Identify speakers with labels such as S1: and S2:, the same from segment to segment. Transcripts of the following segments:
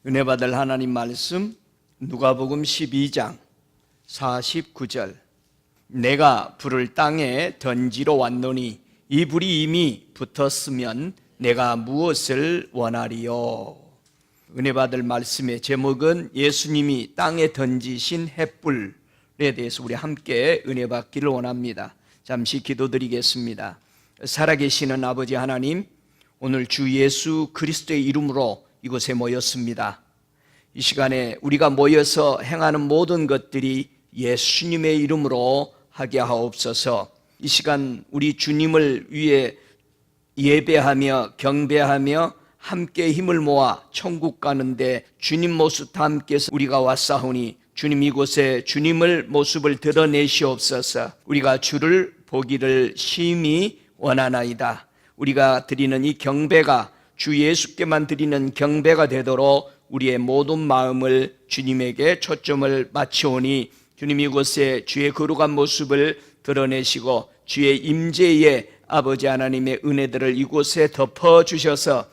S1: 은혜 받을 하나님 말씀 누가복음 12장 49절. 내가 불을 땅에 던지러 왔노니 이 불이 이미 붙었으면 내가 무엇을 원하리요. 은혜 받을 말씀의 제목은 예수님이 땅에 던지신 횃불에 대해서 우리 함께 은혜 받기를 원합니다. 잠시 기도드리겠습니다. 살아계시는 아버지 하나님, 오늘 주 예수 그리스도의 이름으로 이곳에 모였습니다. 이 시간에 우리가 모여서 행하는 모든 것들이 예수님의 이름으로 하게 하옵소서. 이 시간 우리 주님을 위해 예배하며 경배하며 함께 힘을 모아 천국 가는데 주님 모습 담께서 우리가 왔사오니 주님 이곳에 주님을 모습을 드러내시옵소서. 우리가 주를 보기를 심히 원하나이다. 우리가 드리는 이 경배가 주 예수께만 드리는 경배가 되도록 우리의 모든 마음을 주님에게 초점을 맞추오니 주님 이곳에 주의 거룩한 모습을 드러내시고 주의 임재의 아버지 하나님의 은혜들을 이곳에 덮어주셔서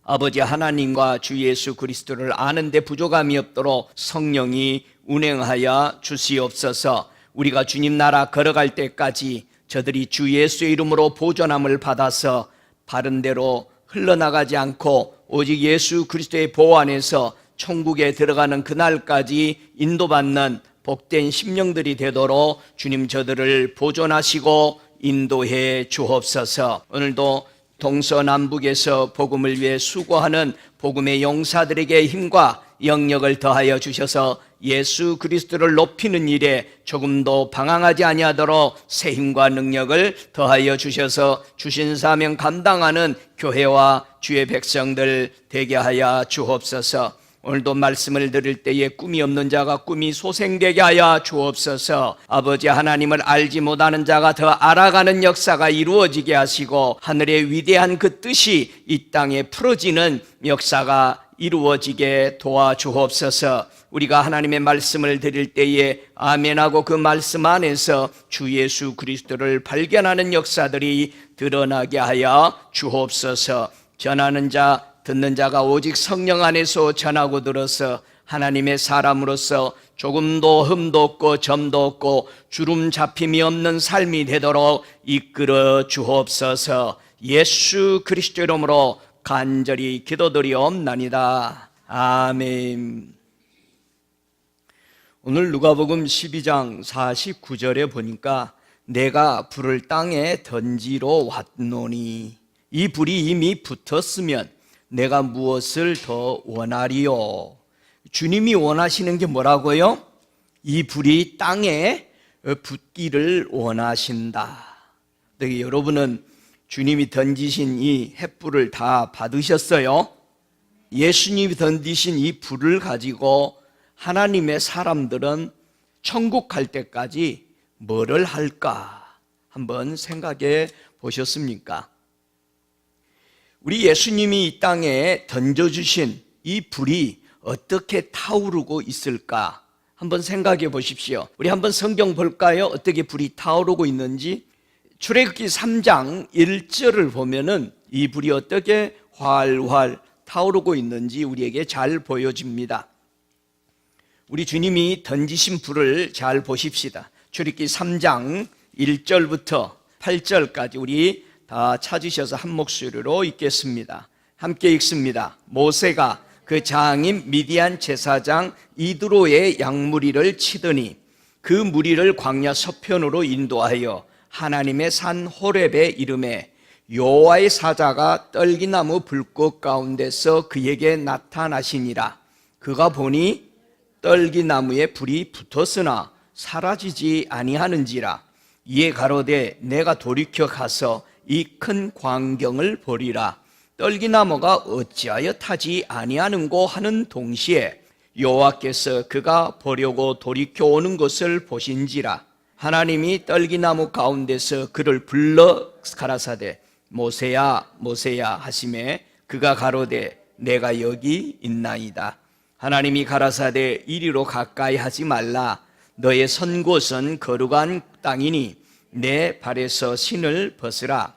S1: 아버지 하나님과 주 예수 그리스도를 아는 데 부족함이 없도록 성령이 운행하여 주시옵소서. 우리가 주님 나라 걸어갈 때까지 저들이 주 예수의 이름으로 보존함을 받아서 바른 대로 흘러나가지 않고 오직 예수 그리스도의 보호 안에서 천국에 들어가는 그날까지 인도받는 복된 심령들이 되도록 주님 저들을 보존하시고 인도해 주옵소서. 오늘도 동서남북에서 복음을 위해 수고하는 복음의 용사들에게 힘과 영역을 더하여 주셔서 예수 그리스도를 높이는 일에 조금도 방황하지 아니하도록 새 힘과 능력을 더하여 주셔서 주신 사명 감당하는 교회와 주의 백성들 되게 하여 주옵소서. 오늘도 말씀을 들을 때에 꿈이 없는 자가 꿈이 소생되게 하여 주옵소서. 아버지 하나님을 알지 못하는 자가 더 알아가는 역사가 이루어지게 하시고 하늘의 위대한 그 뜻이 이 땅에 풀어지는 역사가 이루어지게 도와주옵소서. 우리가 하나님의 말씀을 드릴 때에 아멘하고 그 말씀 안에서 주 예수 그리스도를 발견하는 역사들이 드러나게 하여 주옵소서. 전하는 자 듣는 자가 오직 성령 안에서 전하고 들어서 하나님의 사람으로서 조금도 흠도 없고 점도 없고 주름 잡힘이 없는 삶이 되도록 이끌어 주옵소서. 예수 그리스도 이름으로 간절히 기도드리옵나이다. 아멘. 오늘 누가복음 12장 49절에 보니까 내가 불을 땅에 던지러 왔노니 이 불이 이미 붙었으면 내가 무엇을 더 원하리요. 주님이 원하시는 게 뭐라고요? 이 불이 땅에 붙기를 원하신다. 여러분은 주님이 던지신 이 횃불을 다 받으셨어요? 예수님이 던지신 이 불을 가지고 하나님의 사람들은 천국 갈 때까지 뭐를 할까? 한번 생각해 보셨습니까? 우리 예수님이 이 땅에 던져주신 이 불이 어떻게 타오르고 있을까? 한번 생각해 보십시오. 우리 한번 성경 볼까요? 어떻게 불이 타오르고 있는지. 출애굽기 3장 1절을 보면은 이 불이 어떻게 활활 타오르고 있는지 우리에게 잘 보여집니다. 우리 주님이 던지신 불을 잘 보십시다. 출애굽기 3장 1절부터 8절까지 우리 다 찾으셔서 한 목소리로 읽겠습니다. 함께 읽습니다. 모세가 그 장인 미디안 제사장 이드로의 양무리를 치더니 그 무리를 광야 서편으로 인도하여 하나님의 산 호렙에 이르매 여호와의 사자가 떨기나무 불꽃 가운데서 그에게 나타나시니라. 그가 보니 떨기나무에 불이 붙었으나 사라지지 아니하는지라. 이에 가로되 내가 돌이켜 가서 이 큰 광경을 보리라. 떨기나무가 어찌하여 타지 아니하는고 하는 동시에 여호와께서 그가 보려고 돌이켜 오는 것을 보신지라. 하나님이 떨기나무 가운데서 그를 불러 가라사대 모세야 모세야 하시매 그가 가로되 내가 여기 있나이다. 하나님이 가라사대 이리로 가까이 하지 말라. 너의 선 곳은 거룩한 땅이니 내 발에서 신을 벗으라.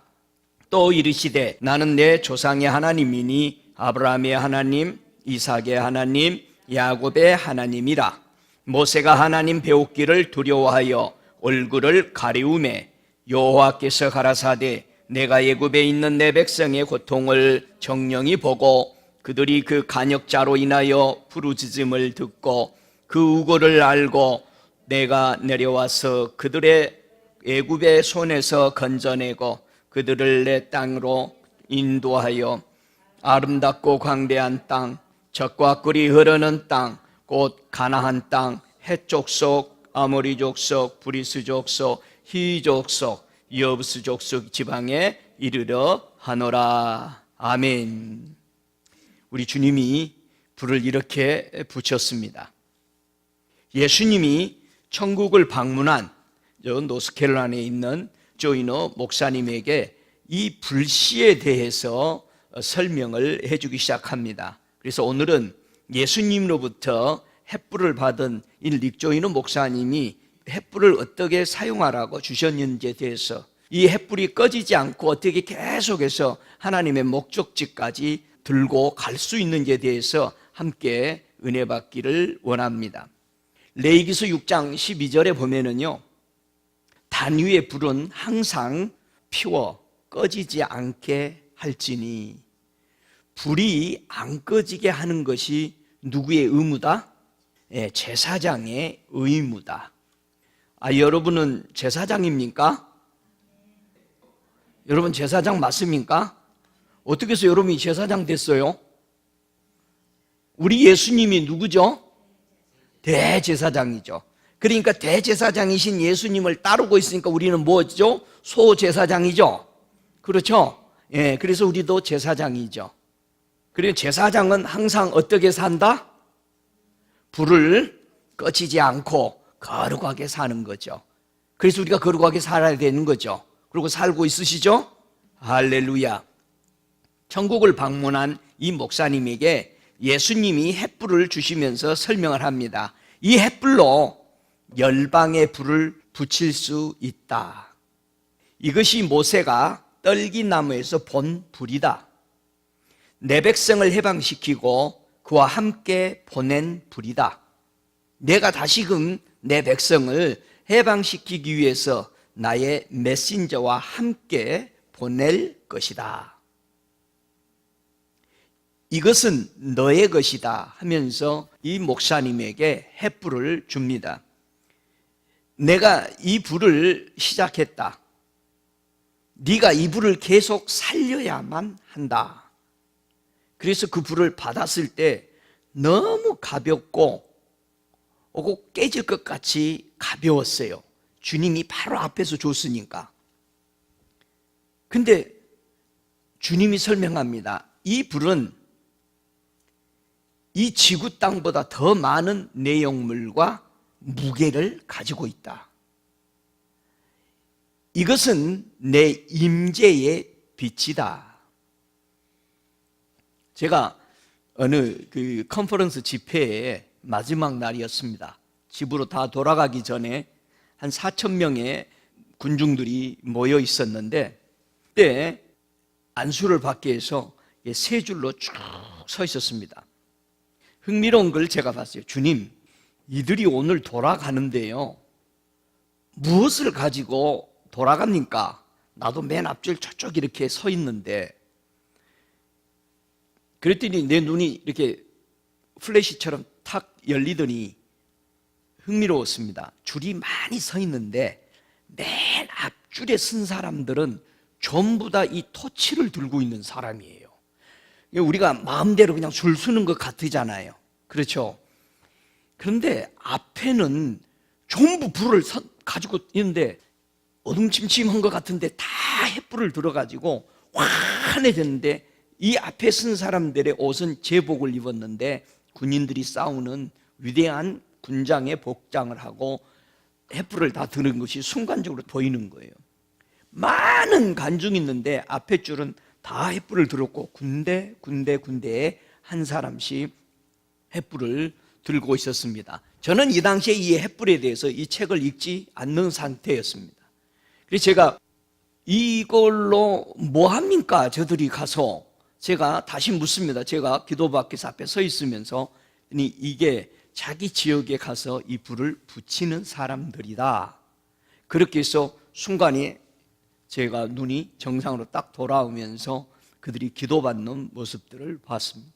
S1: 또 이르시되 나는 내 조상의 하나님이니 아브라함의 하나님 이삭의 하나님, 야곱의 하나님이라. 모세가 하나님 배웠기를 두려워하여 얼굴을 가리우매 여호와께서 가라사대 내가 애굽에 있는 내 백성의 고통을 정령이 보고 그들이 그 간역자로 인하여 부르짖음을 듣고 그 우고를 알고 내가 내려와서 그들의 애굽의 손에서 건져내고 그들을 내 땅으로 인도하여 아름답고 광대한 땅, 젖과 꿀이 흐르는 땅, 곧 가나안 땅, 헷 족속, 아모리 족속, 브리스 족속, 히 족속, 여부스 족속 지방에 이르러 하노라. 아멘. 우리 주님이 불을 이렇게 붙였습니다. 예수님이 천국을 방문한 노스캐롤라인에 있는 조이너 목사님에게 이 불씨에 대해서 설명을 해주기 시작합니다. 그래서 오늘은 예수님으로부터 햇불을 받은 이 릭조이너 목사님이 햇불을 어떻게 사용하라고 주셨는지에 대해서, 이 햇불이 꺼지지 않고 어떻게 계속해서 하나님의 목적지까지 들고 갈 수 있는지에 대해서 함께 은혜 받기를 원합니다. 레위기서 6장 12절에 보면은요, 단 위의 불은 항상 피워 꺼지지 않게 할지니. 불이 안 꺼지게 하는 것이 누구의 의무다? 제사장의 의무다. 여러분은 제사장입니까? 여러분 제사장 맞습니까? 어떻게 해서 여러분이 제사장 됐어요? 우리 예수님이 누구죠? 대제사장이죠. 그러니까 대제사장이신 예수님을 따르고 있으니까 우리는 뭐죠? 소제사장이죠. 그렇죠? 그래서 우리도 제사장이죠. 그리고 제사장은 항상 어떻게 산다? 불을 꺼지지 않고 거룩하게 사는 거죠. 그래서 우리가 거룩하게 살아야 되는 거죠. 그리고 살고 있으시죠? 할렐루야. 천국을 방문한 이 목사님에게 예수님이 햇불을 주시면서 설명을 합니다. 이 햇불로 열방의 불을 붙일 수 있다. 이것이 모세가 떨기나무에서 본 불이다. 내 백성을 해방시키고 그와 함께 보낸 불이다. 내가 다시금 내 백성을 해방시키기 위해서 나의 메신저와 함께 보낼 것이다. 이것은 너의 것이다 하면서 이 목사님에게 햇불을 줍니다. 내가 이 불을 시작했다. 네가 이 불을 계속 살려야만 한다. 그래서 그 불을 받았을 때 너무 가볍고 꼭 깨질 것 같이 가벼웠어요. 주님이 바로 앞에서 줬으니까. 근데 주님이 설명합니다. 이 불은 이 지구 땅보다 더 많은 내용물과 무게를 가지고 있다. 이것은 내 임재의 빛이다. 제가 어느 그 컨퍼런스 집회의 마지막 날이었습니다. 집으로 다 돌아가기 전에 한 4,000명의 군중들이 모여 있었는데, 그때 안수를 받기 위해서 세 줄로 쭉 서 있었습니다. 흥미로운 걸 제가 봤어요. 주님, 이들이 오늘 돌아가는데요, 무엇을 가지고 돌아갑니까? 나도 맨 앞줄 저쪽 이렇게 서 있는데, 그랬더니 내 눈이 이렇게 플래시처럼 탁 열리더니 흥미로웠습니다. 줄이 많이 서 있는데 맨 앞줄에 쓴 사람들은 전부 다 이 토치를 들고 있는 사람이에요. 우리가 마음대로 그냥 줄 서는 것 같으잖아요. 그렇죠? 그런데 앞에는 전부 불을 가지고 있는데 어둠침침한 것 같은데 다 햇불을 들어가지고 환해졌는데, 이 앞에 쓴 사람들의 옷은 제복을 입었는데 군인들이 싸우는 위대한 군장의 복장을 하고 햇불을 다 드는 것이 순간적으로 보이는 거예요. 많은 관중이 있는데 앞에 줄은 다 햇불을 들었고 군데에 한 사람씩 햇불을 들고 있었습니다. 저는 이 당시에 이 햇불에 대해서 이 책을 읽지 않는 상태였습니다. 그래서 제가 이걸로 뭐 합니까? 저들이 가서 제가 다시 묻습니다. 제가 기도받기서 앞에 서 있으면서 이게 자기 지역에 가서 이 불을 붙이는 사람들이다. 그렇게 해서 순간에 제가 눈이 정상으로 딱 돌아오면서 그들이 기도받는 모습들을 봤습니다.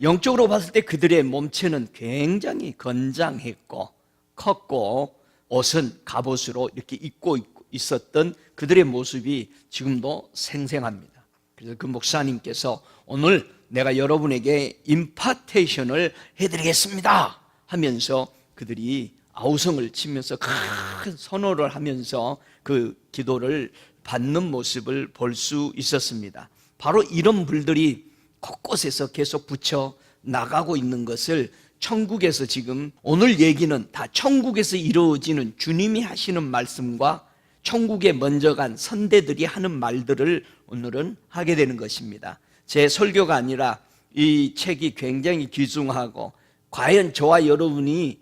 S1: 영적으로 봤을 때 그들의 몸체는 굉장히 건장했고 컸고 옷은 갑옷으로 이렇게 입고 있었던 그들의 모습이 지금도 생생합니다. 그래서 그 목사님께서 오늘 내가 여러분에게 임파테이션을 해드리겠습니다 하면서 그들이 아우성을 치면서 큰 선호를 하면서 그 기도를 받는 모습을 볼 수 있었습니다. 바로 이런 불들이 곳곳에서 계속 붙여 나가고 있는 것을 천국에서 지금 오늘 얘기는 다 천국에서 이루어지는 주님이 하시는 말씀과 천국에 먼저 간 선대들이 하는 말들을 오늘은 하게 되는 것입니다. 제 설교가 아니라 이 책이 굉장히 귀중하고 과연 저와 여러분이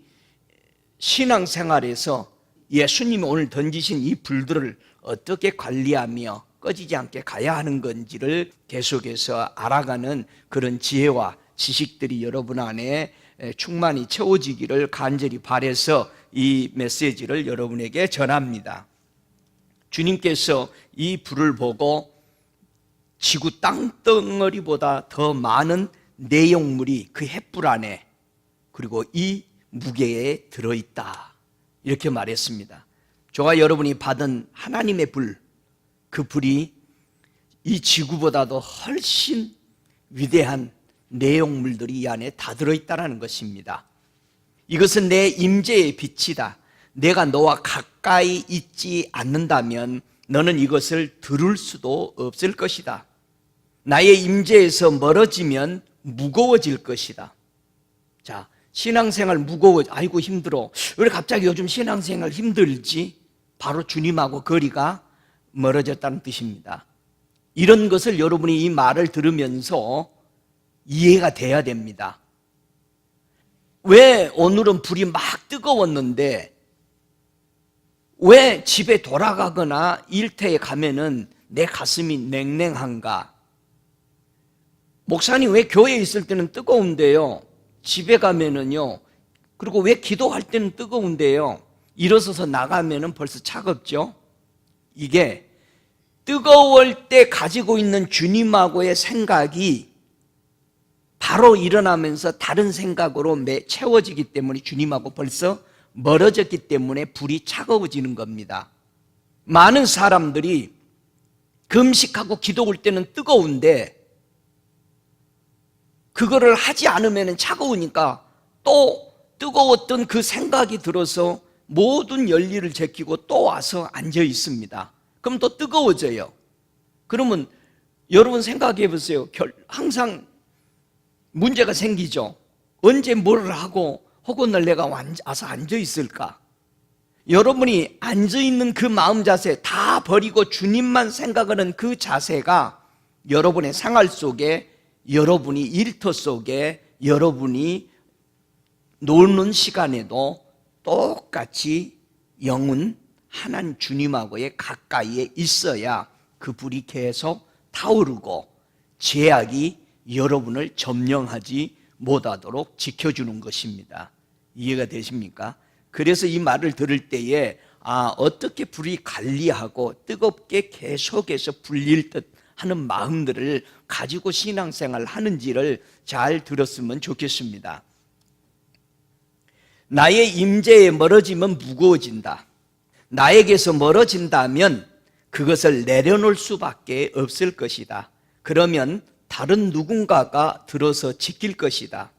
S1: 신앙생활에서 예수님이 오늘 던지신 이 불들을 어떻게 관리하며 꺼지지 않게 가야 하는 건지를 계속해서 알아가는 그런 지혜와 지식들이 여러분 안에 충만히 채워지기를 간절히 바라서 이 메시지를 여러분에게 전합니다. 주님께서 이 불을 보고 지구 땅덩어리보다 더 많은 내용물이 그 횃불 안에 그리고 이 무게에 들어있다 이렇게 말했습니다. 저와 여러분이 받은 하나님의 불, 그 불이 이 지구보다도 훨씬 위대한 내용물들이 이 안에 다 들어있다는 것입니다. 이것은 내 임재의 빛이다. 내가 너와 가까이 있지 않는다면 너는 이것을 들을 수도 없을 것이다. 나의 임재에서 멀어지면 무거워질 것이다. 자, 신앙생활 아이고 힘들어. 왜 갑자기 요즘 신앙생활 힘들지? 바로 주님하고 거리가 멀어졌다는 뜻입니다. 이런 것을 여러분이 이 말을 들으면서 이해가 돼야 됩니다. 왜 오늘은 불이 막 뜨거웠는데 왜 집에 돌아가거나 일터에 가면은 내 가슴이 냉랭한가? 목사님 왜 교회에 있을 때는 뜨거운데요? 집에 가면은요? 그리고 왜 기도할 때는 뜨거운데요? 일어서서 나가면은 벌써 차갑죠? 이게 뜨거울 때 가지고 있는 주님하고의 생각이 바로 일어나면서 다른 생각으로 채워지기 때문에 주님하고 벌써 멀어졌기 때문에 불이 차가워지는 겁니다. 많은 사람들이 금식하고 기도 올 때는 뜨거운데 그거를 하지 않으면 차가우니까 또 뜨거웠던 그 생각이 들어서 모든 열리를 제끼고 또 와서 앉아 있습니다. 그럼 또 뜨거워져요. 그러면 여러분 생각해 보세요. 항상 문제가 생기죠. 언제 뭘 하고 혹은 내가 와서 앉아 있을까? 여러분이 앉아 있는 그 마음 자세 다 버리고 주님만 생각하는 그 자세가 여러분의 생활 속에, 여러분이 일터 속에, 여러분이 노는 시간에도 똑같이 영은 하나님 주님하고의 가까이에 있어야 그 불이 계속 타오르고 죄악이 여러분을 점령하지 못하도록 지켜주는 것입니다. 이해가 되십니까? 그래서 이 말을 들을 때에 어떻게 불이 관리하고 뜨겁게 계속해서 불릴 듯 하는 마음들을 가지고 신앙생활을 하는지를 잘 들었으면 좋겠습니다. 나의 임재에 멀어지면 무거워진다. 나에게서 멀어진다면 그것을 내려놓을 수밖에 없을 것이다. 그러면 다른 누군가가 들어서 지킬 것이다.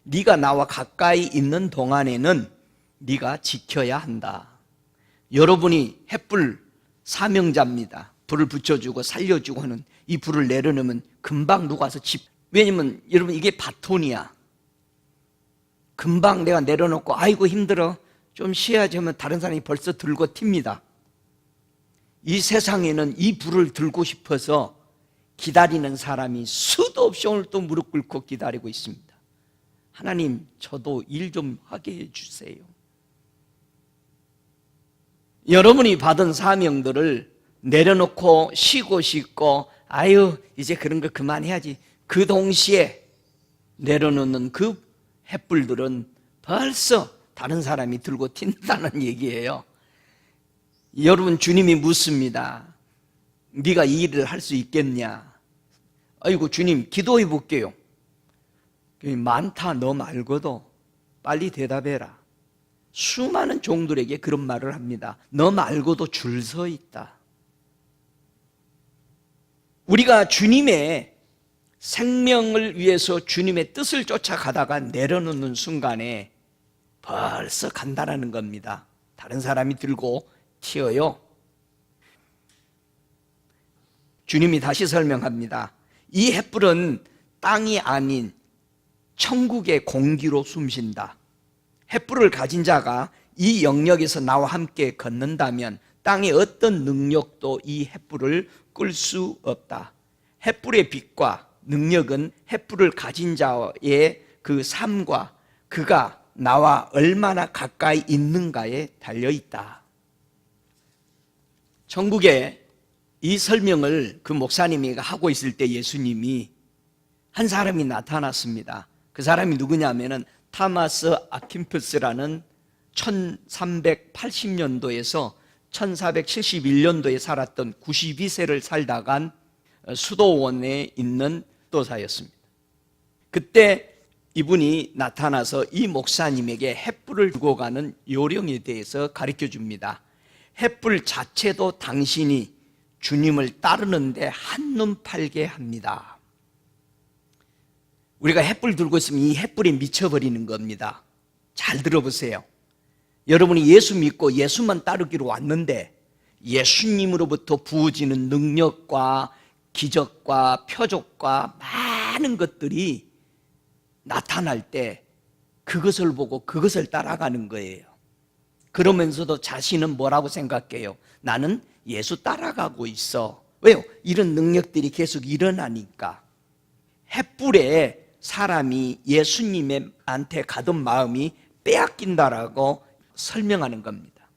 S1: 네가 나와 가까이 있는 동안에는 네가 지켜야 한다. 여러분이 횃불 사명자입니다. 불을 붙여주고 살려주고 하는 이 불을 내려놓으면 금방 누가 와서 왜냐면 여러분 이게 바톤이야. 금방 내가 내려놓고 아이고 힘들어 좀 쉬어야지 하면 다른 사람이 벌써 들고 튑니다. 이 세상에는 이 불을 들고 싶어서 기다리는 사람이 수도 없이 오늘 또 무릎 꿇고 기다리고 있습니다. 하나님, 저도 일 좀 하게 해주세요. 여러분이 받은 사명들을 내려놓고 쉬고 싶고 아유, 이제 그런 거 그만해야지. 그 동시에 내려놓는 그 횃불들은 벌써 다른 사람이 들고 튄다는 얘기예요. 여러분, 주님이 묻습니다. 네가 이 일을 할 수 있겠냐? 아이고, 주님, 기도해 볼게요. 많다, 너 말고도 빨리 대답해라. 수많은 종들에게 그런 말을 합니다. 너 말고도 줄 서 있다. 우리가 주님의 생명을 위해서 주님의 뜻을 쫓아가다가 내려놓는 순간에 벌써 간다라는 겁니다. 다른 사람이 들고 튀어요. 주님이 다시 설명합니다. 이 횃불은 땅이 아닌 천국의 공기로 숨쉰다. 횃불을 가진 자가 이 영역에서 나와 함께 걷는다면 땅의 어떤 능력도 이 횃불을 끌 수 없다. 횃불의 빛과 능력은 횃불을 가진 자의 그 삶과 그가 나와 얼마나 가까이 있는가에 달려있다. 천국에 이 설명을 그 목사님이 하고 있을 때 예수님이 한 사람이 나타났습니다. 그 사람이 누구냐면은 타마스 아킨푸스라는 1380년도에서 1471년도에 살았던 92세를 살다 간 수도원에 있는 도사였습니다. 그때 이분이 나타나서 이 목사님에게 횃불을 두고 가는 요령에 대해서 가르쳐 줍니다. 횃불 자체도 당신이 주님을 따르는데 한눈 팔게 합니다. 우리가 횃불 들고 있으면 이 횃불에 미쳐버리는 겁니다. 잘 들어보세요. 여러분이 예수 믿고 예수만 따르기로 왔는데 예수님으로부터 부어지는 능력과 기적과 표적과 많은 것들이 나타날 때 그것을 보고 그것을 따라가는 거예요. 그러면서도 자신은 뭐라고 생각해요? 나는 예수 따라가고 있어. 왜요? 이런 능력들이 계속 일어나니까. 횃불에 사람이 예수님한테 가던 마음이 빼앗긴다라고 설명하는 겁니다.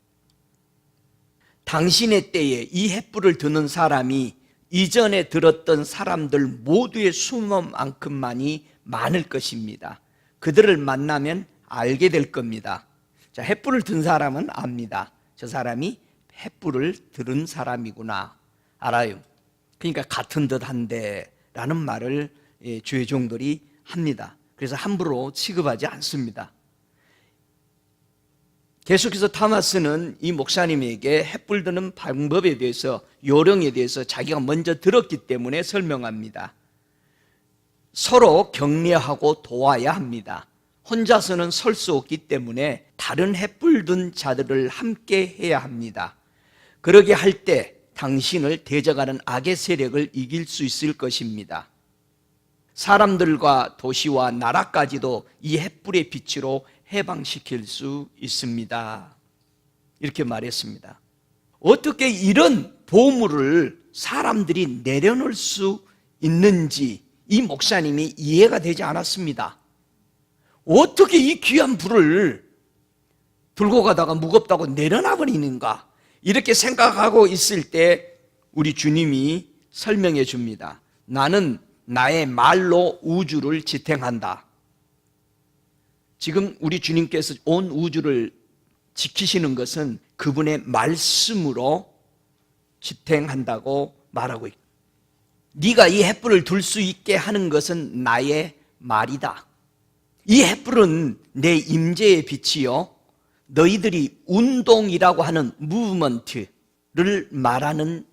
S1: 당신의 때에 이 횃불을 드는 사람이 이전에 들었던 사람들 모두의 수만큼만이 많을 것입니다. 그들을 만나면 알게 될 겁니다. 자, 횃불을 든 사람은 압니다. 저 사람이 횃불을 들은 사람이구나. 알아요. 그러니까 같은 듯한데 라는 말을 주의 종들이 합니다. 그래서 함부로 취급하지 않습니다. 계속해서 타마스는 이 목사님에게 횃불 드는 방법에 대해서, 요령에 대해서 자기가 먼저 들었기 때문에 설명합니다. 서로 격려하고 도와야 합니다. 혼자서는 설 수 없기 때문에 다른 횃불 든 자들을 함께 해야 합니다. 그러게 할 때 당신을 대적하는 악의 세력을 이길 수 있을 것입니다. 사람들과 도시와 나라까지도 이 횃불의 빛으로 해방시킬 수 있습니다. 이렇게 말했습니다. 어떻게 이런 보물을 사람들이 내려놓을 수 있는지 이 목사님이 이해가 되지 않았습니다. 어떻게 이 귀한 불을 들고 가다가 무겁다고 내려놔 버리는가? 이렇게 생각하고 있을 때 우리 주님이 설명해 줍니다. 나는 나의 말로 우주를 지탱한다. 지금 우리 주님께서 온 우주를 지키시는 것은 그분의 말씀으로 지탱한다고 말하고 있다. 네가 이 횃불을 둘 수 있게 하는 것은 나의 말이다. 이 횃불은 내 임재의 빛이요, 너희들이 운동이라고 하는 무브먼트를 말하는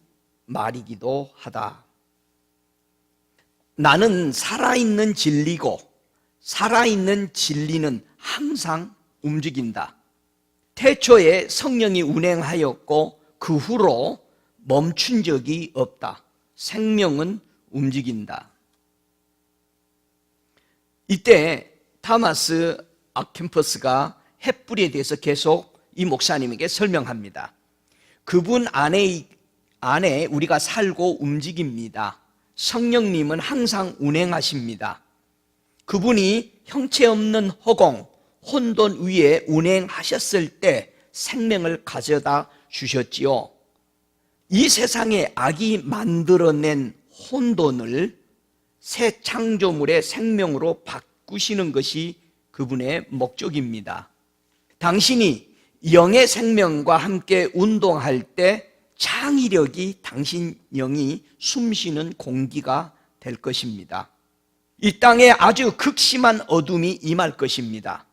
S1: 말이기도 하다. 나는 살아있는 진리고 살아있는 진리는 항상 움직인다. 태초에 성령이 운행하였고 그 후로 멈춘 적이 없다. 생명은 움직인다. 이때 타마스 아킨푸스가 횃불에 대해서 계속 이 목사님에게 설명합니다. 그분 안에 우리가 살고 움직입니다. 성령님은 항상 운행하십니다. 그분이 형체 없는 허공, 혼돈 위에 운행하셨을 때 생명을 가져다 주셨지요. 이 세상에 악이 만들어낸 혼돈을 새 창조물의 생명으로 바꾸시는 것이 그분의 목적입니다. 당신이 영의 생명과 함께 운동할 때 창의력이 당신 영이 숨쉬는 공기가 될 것입니다. 이 땅에 아주 극심한 어둠이 임할 것입니다.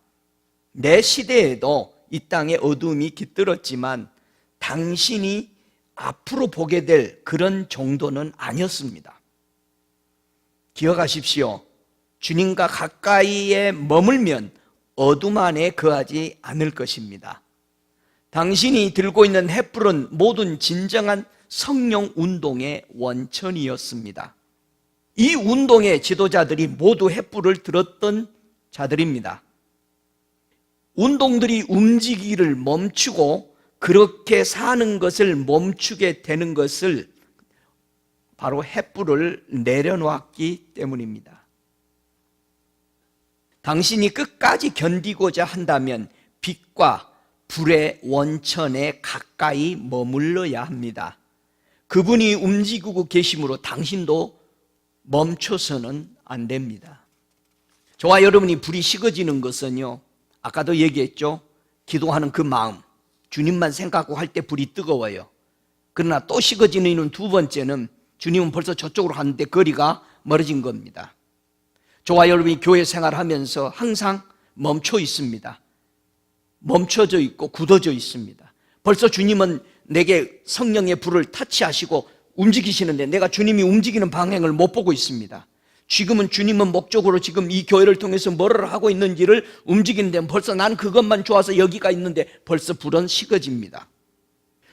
S1: 내 시대에도 이 땅에 어둠이 깃들었지만 당신이 앞으로 보게 될 그런 정도는 아니었습니다. 기억하십시오. 주님과 가까이에 머물면 어둠 안에 거하지 않을 것입니다. 당신이 들고 있는 횃불은 모든 진정한 성령 운동의 원천이었습니다. 이 운동의 지도자들이 모두 횃불을 들었던 자들입니다. 운동들이 움직이기를 멈추고 그렇게 사는 것을 멈추게 되는 것을 바로 횃불을 내려놓았기 때문입니다. 당신이 끝까지 견디고자 한다면 빛과 불의 원천에 가까이 머물러야 합니다. 그분이 움직이고 계심으로 당신도 멈춰서는 안 됩니다. 저와 여러분이 불이 식어지는 것은요, 아까도 얘기했죠. 기도하는 그 마음, 주님만 생각하고 할 때 불이 뜨거워요. 그러나 또 식어지는 이유는 두 번째는 주님은 벌써 저쪽으로 갔는데 거리가 멀어진 겁니다. 저와 여러분이 교회 생활하면서 항상 멈춰 있습니다. 멈춰져 있고 굳어져 있습니다. 벌써 주님은 내게 성령의 불을 터치하시고 움직이시는데 내가 주님이 움직이는 방향을 못 보고 있습니다. 지금은 주님은 목적으로 지금 이 교회를 통해서 뭐를 하고 있는지를 움직이는데 벌써 난 그것만 좋아서 여기가 있는데 벌써 불은 식어집니다.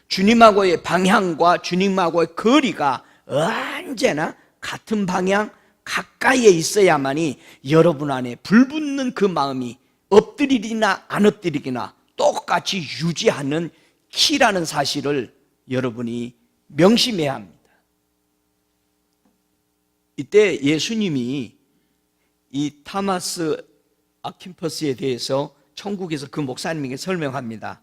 S1: 주님하고의 방향과 주님하고의 거리가 언제나 같은 방향 가까이에 있어야만이 여러분 안에 불붙는 그 마음이 엎드리기나 안 엎드리기나 똑같이 유지하는 키라는 사실을 여러분이 명심해야 합니다. 이때 예수님이 이 타마스 아퀴퍼스에 대해서 천국에서 그 목사님에게 설명합니다.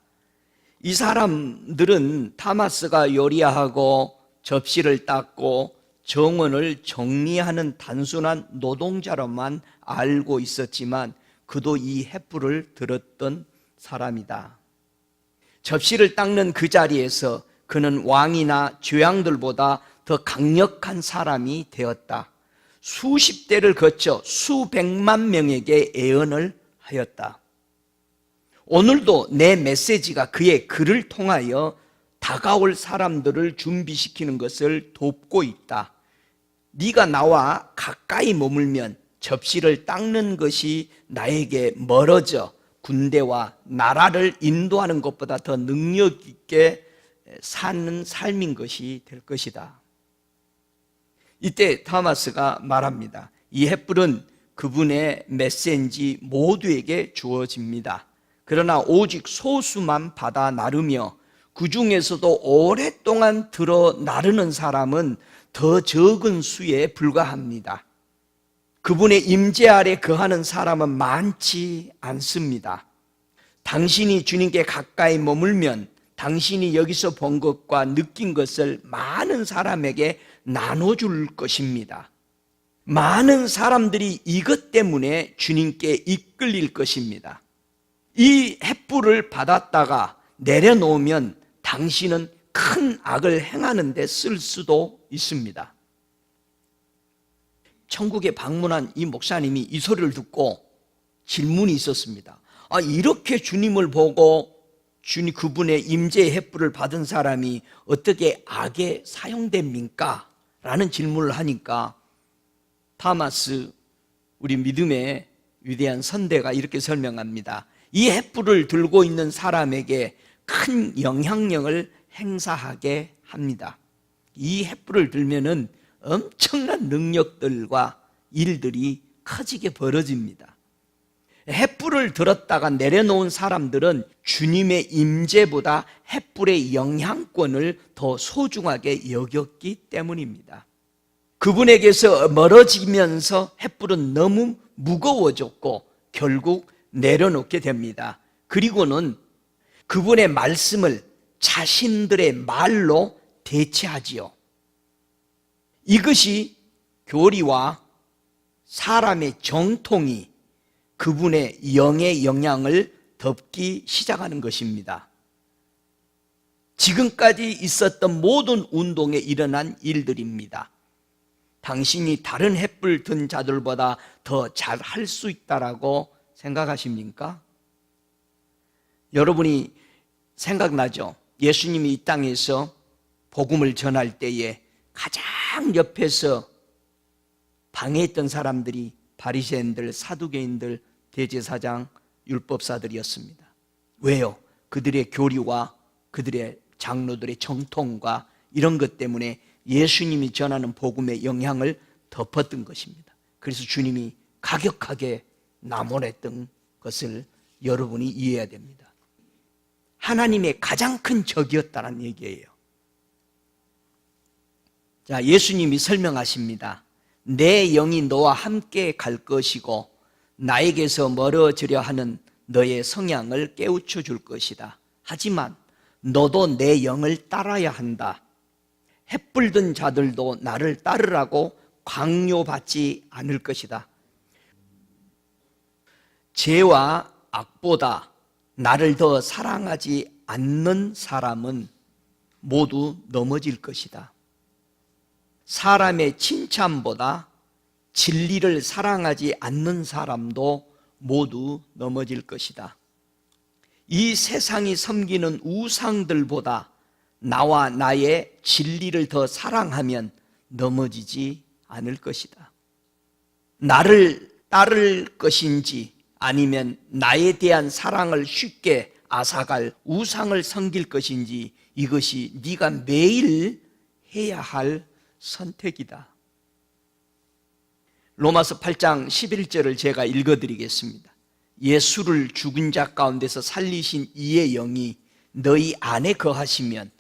S1: 이 사람들은 타마스가 요리하고 접시를 닦고 정원을 정리하는 단순한 노동자로만 알고 있었지만 그도 이 횃불을 들었던 사람이다. 접시를 닦는 그 자리에서 그는 왕이나 죄왕들보다 더 강력한 사람이 되었다. 수십 대를 거쳐 수백만 명에게 예언을 하였다. 오늘도 내 메시지가 그의 글을 통하여 다가올 사람들을 준비시키는 것을 돕고 있다. 네가 나와 가까이 머물면 접시를 닦는 것이 나에게 멀어져 군대와 나라를 인도하는 것보다 더 능력 있게 사는 삶인 것이 될 것이다. 이때 타마스가 말합니다. 이 횃불은 그분의 메시지 모두에게 주어집니다. 그러나 오직 소수만 받아 나르며 그 중에서도 오랫동안 들어 나르는 사람은 더 적은 수에 불과합니다. 그분의 임재 아래 거하는 사람은 많지 않습니다. 당신이 주님께 가까이 머물면 당신이 여기서 본 것과 느낀 것을 많은 사람에게 나눠줄 것입니다. 많은 사람들이 이것 때문에 주님께 이끌릴 것입니다. 이 횃불을 받았다가 내려놓으면 당신은 큰 악을 행하는 데 쓸 수도 있습니다. 천국에 방문한 이 목사님이 이 소리를 듣고 질문이 있었습니다. 이렇게 주님을 보고 주님 그분의 임재의 횃불을 받은 사람이 어떻게 악에 사용됩니까? 라는 질문을 하니까 타마스, 우리 믿음의 위대한 선대가 이렇게 설명합니다. 이 횃불을 들고 있는 사람에게 큰 영향력을 행사하게 합니다. 이 횃불을 들면은 엄청난 능력들과 일들이 커지게 벌어집니다. 횃불을 들었다가 내려놓은 사람들은 주님의 임재보다 횃불의 영향권을 더 소중하게 여겼기 때문입니다. 그분에게서 멀어지면서 횃불은 너무 무거워졌고 결국 내려놓게 됩니다. 그리고는 그분의 말씀을 자신들의 말로 대체하지요. 이것이 교리와 사람의 정통이 그분의 영의 영향을 덮기 시작하는 것입니다. 지금까지 있었던 모든 운동에 일어난 일들입니다. 당신이 다른 햇불 든 자들보다 더 잘할 수 있다라고 생각하십니까? 여러분이 생각나죠? 예수님이 이 땅에서 복음을 전할 때에 가장 옆에서 방해했던 사람들이 바리새인들, 사두개인들, 대제사장, 율법사들이었습니다. 왜요? 그들의 교리와 그들의 장로들의 정통과 이런 것 때문에 예수님이 전하는 복음의 영향을 덮었던 것입니다. 그래서 주님이 가격하게 나무랬던 것을 여러분이 이해해야 됩니다. 하나님의 가장 큰 적이었다는 얘기예요. 자, 예수님이 설명하십니다. 내 영이 너와 함께 갈 것이고 나에게서 멀어지려 하는 너의 성향을 깨우쳐 줄 것이다. 하지만 너도 내 영을 따라야 한다. 햇불 든 자들도 나를 따르라고 강요받지 않을 것이다. 죄와 악보다 나를 더 사랑하지 않는 사람은 모두 넘어질 것이다. 사람의 칭찬보다 진리를 사랑하지 않는 사람도 모두 넘어질 것이다. 이 세상이 섬기는 우상들보다 나와 나의 진리를 더 사랑하면 넘어지지 않을 것이다. 나를 따를 것인지 아니면 나에 대한 사랑을 쉽게 앗아갈 우상을 섬길 것인지 이것이 네가 매일 해야 할 선택이다. 로마서 8장 11절을 제가 읽어드리겠습니다. 예수를 죽은 자 가운데서 살리신 이의 영이 너희 안에 거하시면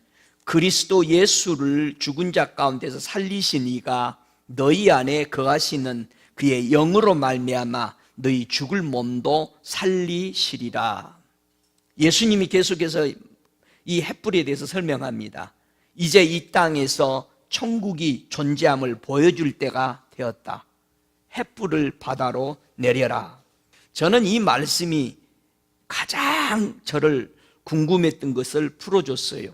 S1: 그리스도 예수를 죽은 자 가운데서 살리신 이가 너희 안에 거하시는 그의 영으로 말미암아 너희 죽을 몸도 살리시리라. 예수님이 계속해서 이 햇불에 대해서 설명합니다. 이제 이 땅에서 천국이 존재함을 보여줄 때가 되었다. 햇불을 바다로 내려라. 저는 이 말씀이 가장 저를 궁금했던 것을 풀어줬어요.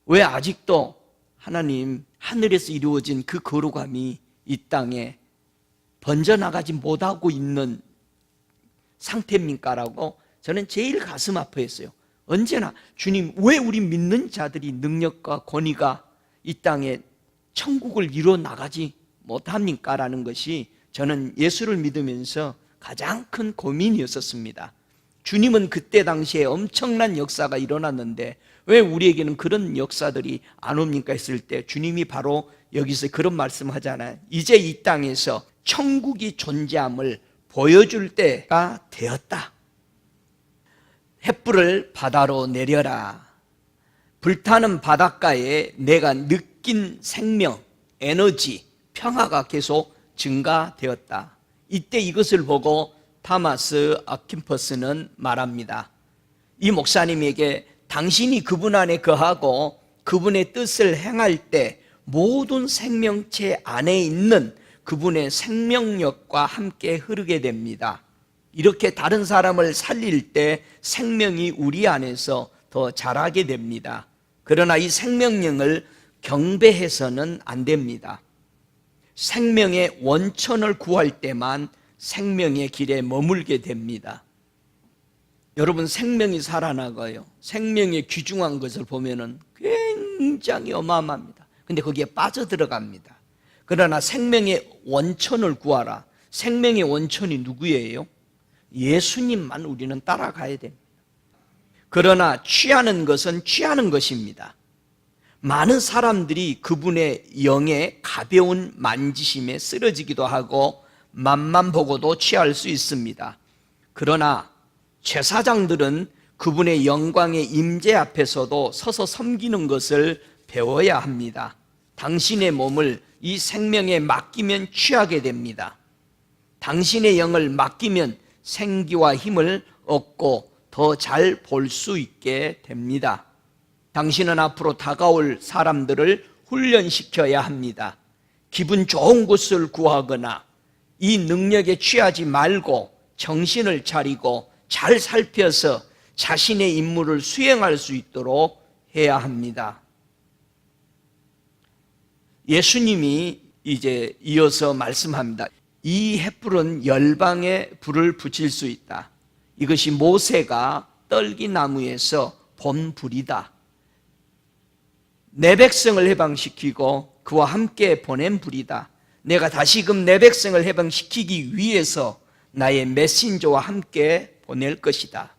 S1: 왜 아직도 하나님 하늘에서 이루어진 그 거룩함이 이 땅에 번져나가지 못하고 있는 상태입니까? 라고 저는 제일 가슴 아파했어요. 언제나 주님 왜 우리 믿는 자들이 능력과 권위가 이 땅에 천국을 이루어 나가지 못합니까? 라는 것이 저는 예수를 믿으면서 가장 큰 고민이었었습니다. 주님은 그때 당시에 엄청난 역사가 일어났는데 왜 우리에게는 그런 역사들이 안 옵니까? 했을 때 주님이 바로 여기서 그런 말씀하잖아요. 이제 이 땅에서 천국이 존재함을 보여줄 때가 되었다. 햇불을 바다로 내려라. 불타는 바닷가에 내가 느낀 생명, 에너지, 평화가 계속 증가되었다. 이때 이것을 보고 타마스 아킨퍼스는 말합니다. 이 목사님에게 당신이 그분 안에 거하고 그분의 뜻을 행할 때 모든 생명체 안에 있는 그분의 생명력과 함께 흐르게 됩니다. 이렇게 다른 사람을 살릴 때 생명이 우리 안에서 더 자라게 됩니다. 그러나 이 생명력을 경배해서는 안 됩니다. 생명의 원천을 구할 때만 생명의 길에 머물게 됩니다. 여러분, 생명이 살아나가요. 생명의 귀중한 것을 보면은 굉장히 어마어마합니다. 근데 거기에 빠져들어갑니다. 그러나 생명의 원천을 구하라. 생명의 원천이 누구예요? 예수님만 우리는 따라가야 됩니다. 그러나 취하는 것은 취하는 것입니다. 많은 사람들이 그분의 영의 가벼운 만지심에 쓰러지기도 하고 맛만 보고도 취할 수 있습니다. 그러나 제사장들은 그분의 영광의 임재 앞에서도 서서 섬기는 것을 배워야 합니다. 당신의 몸을 이 생명에 맡기면 취하게 됩니다. 당신의 영을 맡기면 생기와 힘을 얻고 더 잘 볼 수 있게 됩니다. 당신은 앞으로 다가올 사람들을 훈련시켜야 합니다. 기분 좋은 곳을 구하거나 이 능력에 취하지 말고 정신을 차리고 잘 살펴서 자신의 임무를 수행할 수 있도록 해야 합니다. 예수님이 이제 이어서 말씀합니다. 이 횃불은 열방에 불을 붙일 수 있다. 이것이 모세가 떨기나무에서 본 불이다. 내 백성을 해방시키고 그와 함께 보낸 불이다. 내가 다시금 내 백성을 해방시키기 위해서 나의 메신저와 함께 보낼 것이다.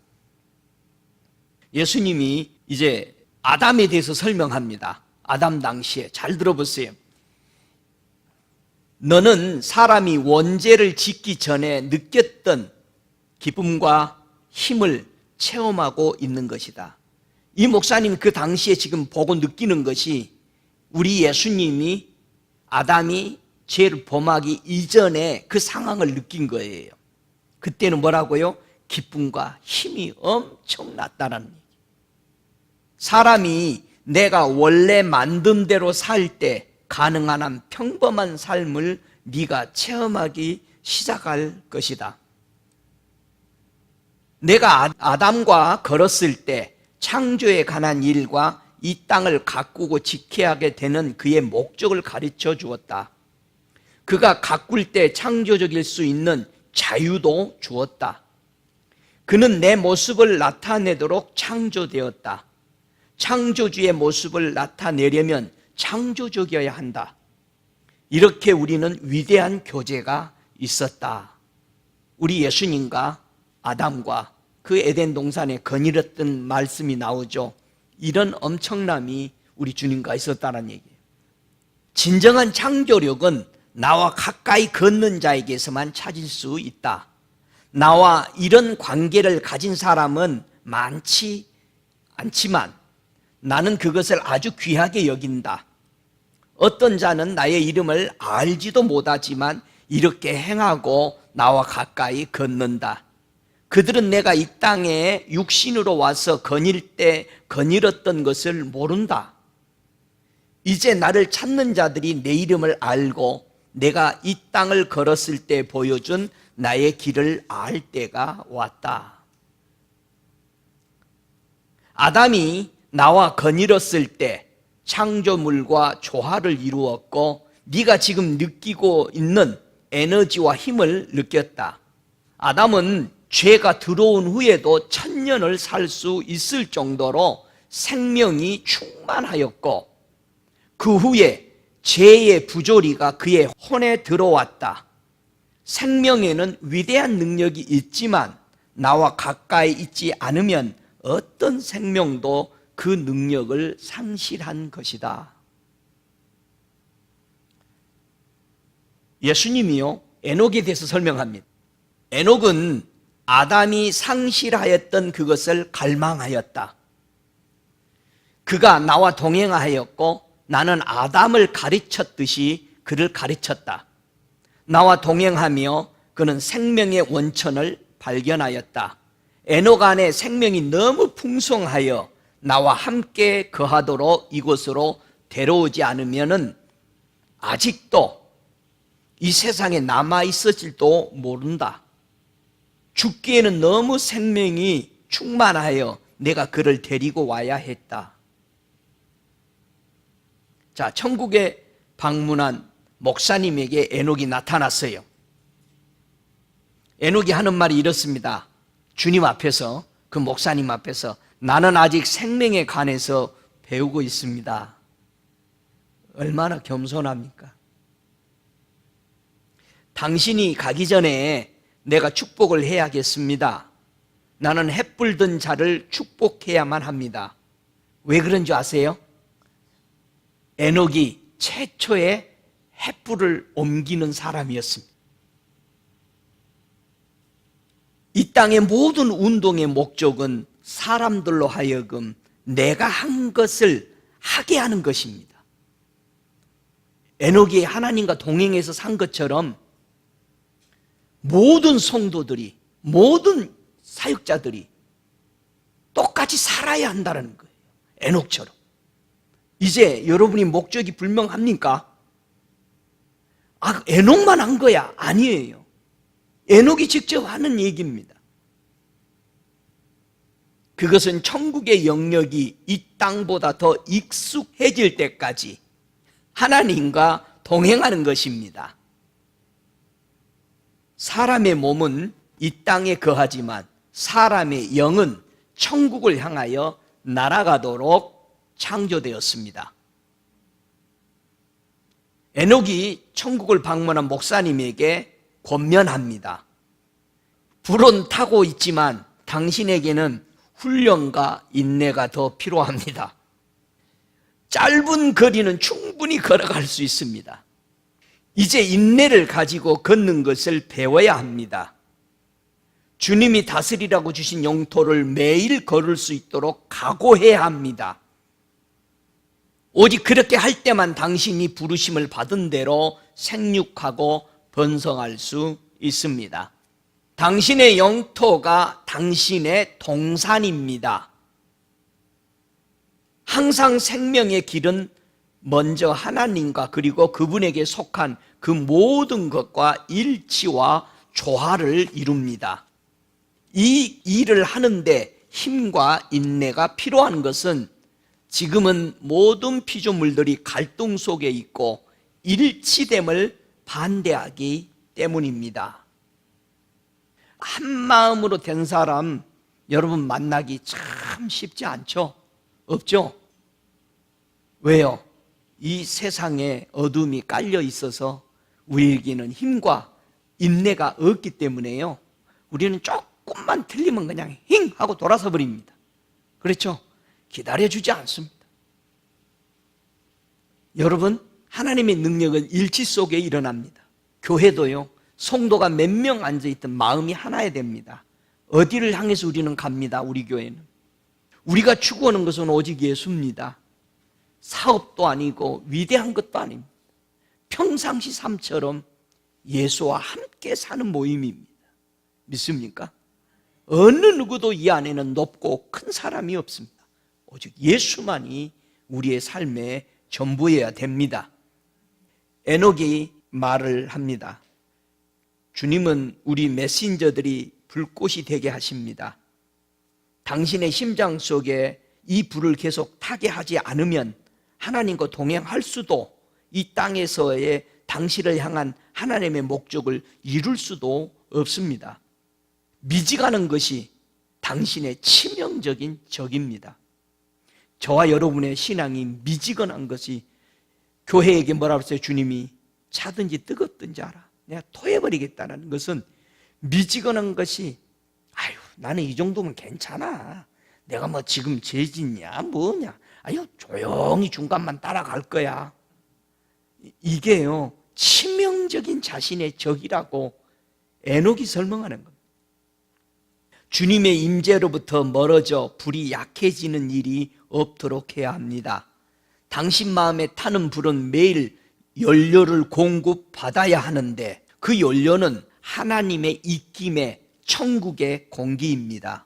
S1: 예수님이 이제 아담에 대해서 설명합니다. 아담 당시에 잘 들어보세요. 너는 사람이 원죄를 짓기 전에 느꼈던 기쁨과 힘을 체험하고 있는 것이다. 이 목사님이 그 당시에 지금 보고 느끼는 것이 우리 예수님이 아담이 죄를 범하기 이전에 그 상황을 느낀 거예요. 그때는 뭐라고요? 기쁨과 힘이 엄청났다는 얘기. 사람이 내가 원래 만든 대로 살 때 가능한 한 평범한 삶을 네가 체험하기 시작할 것이다. 내가 아담과 걸었을 때 창조에 관한 일과 이 땅을 가꾸고 지켜야 되는 그의 목적을 가르쳐 주었다. 그가 가꿀 때 창조적일 수 있는 자유도 주었다. 그는 내 모습을 나타내도록 창조되었다. 창조주의 모습을 나타내려면 창조적이어야 한다. 이렇게 우리는 위대한 교제가 있었다. 우리 예수님과 아담과 그 에덴 동산에 거닐었던 말씀이 나오죠. 이런 엄청남이 우리 주님과 있었다는 얘기예요. 진정한 창조력은 나와 가까이 걷는 자에게서만 찾을 수 있다. 나와 이런 관계를 가진 사람은 많지 않지만 나는 그것을 아주 귀하게 여긴다. 어떤 자는 나의 이름을 알지도 못하지만 이렇게 행하고 나와 가까이 걷는다. 그들은 내가 이 땅에 육신으로 와서 거닐 때 거닐었던 것을 모른다. 이제 나를 찾는 자들이 내 이름을 알고 내가 이 땅을 걸었을 때 보여준 나의 길을 알 때가 왔다. 아담이 나와 거닐었을 때 창조물과 조화를 이루었고 네가 지금 느끼고 있는 에너지와 힘을 느꼈다. 아담은 죄가 들어온 후에도 1000년을 살 수 있을 정도로 생명이 충만하였고 그 후에 죄의 부조리가 그의 혼에 들어왔다. 생명에는 위대한 능력이 있지만 나와 가까이 있지 않으면 어떤 생명도 그 능력을 상실한 것이다. 예수님이요 에녹에 대해서 설명합니다. 에녹은 아담이 상실하였던 그것을 갈망하였다. 그가 나와 동행하였고 나는 아담을 가르쳤듯이 그를 가르쳤다. 나와 동행하며 그는 생명의 원천을 발견하였다. 에녹 안에 생명이 너무 풍성하여 나와 함께 거하도록 이곳으로 데려오지 않으면은 아직도 이 세상에 남아 있을지도 모른다. 죽기에는 너무 생명이 충만하여 내가 그를 데리고 와야 했다. 자, 천국에 방문한 목사님에게 에녹이 나타났어요. 에녹이 하는 말이 이렇습니다. 주님 앞에서, 그 목사님 앞에서 나는 아직 생명에 관해서 배우고 있습니다. 얼마나 겸손합니까? 당신이 가기 전에 내가 축복을 해야겠습니다. 나는 햇불 든 자를 축복해야만 합니다. 왜 그런 줄 아세요? 에녹이 최초의 햇불을 옮기는 사람이었습니다. 이 땅의 모든 운동의 목적은 사람들로 하여금 내가 한 것을 하게 하는 것입니다. 에녹이 하나님과 동행해서 산 것처럼 모든 성도들이, 모든 사역자들이 똑같이 살아야 한다는 거예요. 에녹처럼. 이제 여러분이 목적이 분명합니까? 에녹만 한 거야? 아니에요. 에녹이 직접 하는 얘기입니다. 그것은 천국의 영역이 이 땅보다 더 익숙해질 때까지 하나님과 동행하는 것입니다. 사람의 몸은 이 땅에 거하지만 사람의 영은 천국을 향하여 날아가도록 창조되었습니다. 에녹이 천국을 방문한 목사님에게 권면합니다. 불은 타고 있지만 당신에게는 훈련과 인내가 더 필요합니다. 짧은 거리는 충분히 걸어갈 수 있습니다. 이제 인내를 가지고 걷는 것을 배워야 합니다. 주님이 다스리라고 주신 영토를 매일 걸을 수 있도록 각오해야 합니다. 오직 그렇게 할 때만 당신이 부르심을 받은 대로 생육하고 번성할 수 있습니다. 당신의 영토가 당신의 동산입니다. 항상 생명의 길은 먼저 하나님과 그리고 그분에게 속한 그 모든 것과 일치와 조화를 이룹니다. 이 일을 하는데 힘과 인내가 필요한 것은 지금은 모든 피조물들이 갈등 속에 있고 일치됨을 반대하기 때문입니다. 한 마음으로 된 사람 여러분 만나기 참 쉽지 않죠? 없죠? 왜요? 이 세상에 어둠이 깔려 있어서 우리에게는 힘과 인내가 없기 때문에요. 우리는 조금만 틀리면 그냥 힝 하고 돌아서 버립니다. 그렇죠? 기다려주지 않습니다. 여러분, 하나님의 능력은 일치 속에 일어납니다. 교회도요, 성도가 몇 명 앉아있든 마음이 하나야 됩니다. 어디를 향해서 우리는 갑니다. 우리 교회는 우리가 추구하는 것은 오직 예수입니다. 사업도 아니고 위대한 것도 아닙니다. 평상시 삶처럼 예수와 함께 사는 모임입니다. 믿습니까? 어느 누구도 이 안에는 높고 큰 사람이 없습니다. 오직 예수만이 우리의 삶의 전부여야 됩니다. 에녹이 말을 합니다. 주님은 우리 메신저들이 불꽃이 되게 하십니다. 당신의 심장 속에 이 불을 계속 타게 하지 않으면 하나님과 동행할 수도, 이 땅에서의 당신을 향한 하나님의 목적을 이룰 수도 없습니다. 미지가는 것이 당신의 치명적인 적입니다. 저와 여러분의 신앙이 미지근한 것이, 교회에게 뭐라고 했어요? 주님이 차든지 뜨겁든지 알아, 내가 토해버리겠다는 것은 미지근한 것이, 아유 나는 이 정도면 괜찮아, 내가 뭐 지금 죄짓냐 뭐냐, 아유 조용히 중간만 따라갈 거야. 이게요 치명적인 자신의 적이라고 에녹이 설명하는 겁니다. 주님의 임재로부터 멀어져 불이 약해지는 일이 없도록 해야 합니다. 당신 마음에 타는 불은 매일 연료를 공급받아야 하는데 그 연료는 하나님의 입김의 천국의 공기입니다.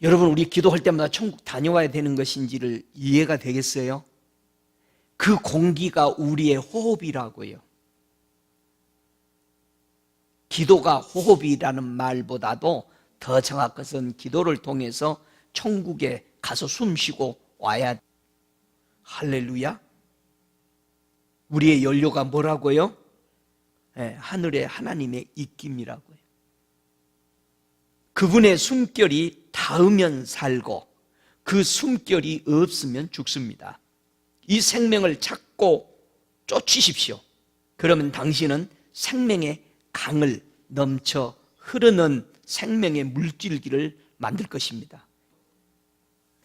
S1: 여러분, 우리 기도할 때마다 천국 다녀와야 되는 것인지를 이해가 되겠어요? 그 공기가 우리의 호흡이라고요. 기도가 호흡이라는 말보다도 더 정확한 것은 기도를 통해서 천국에 가서 숨쉬고 와야. 할렐루야. 우리의 연료가 뭐라고요? 하늘의 하나님의 입김이라고요. 그분의 숨결이 닿으면 살고 그 숨결이 없으면 죽습니다. 이 생명을 찾고 쫓으십시오. 그러면 당신은 생명의 강을 넘쳐 흐르는 생명의 물줄기를 만들 것입니다.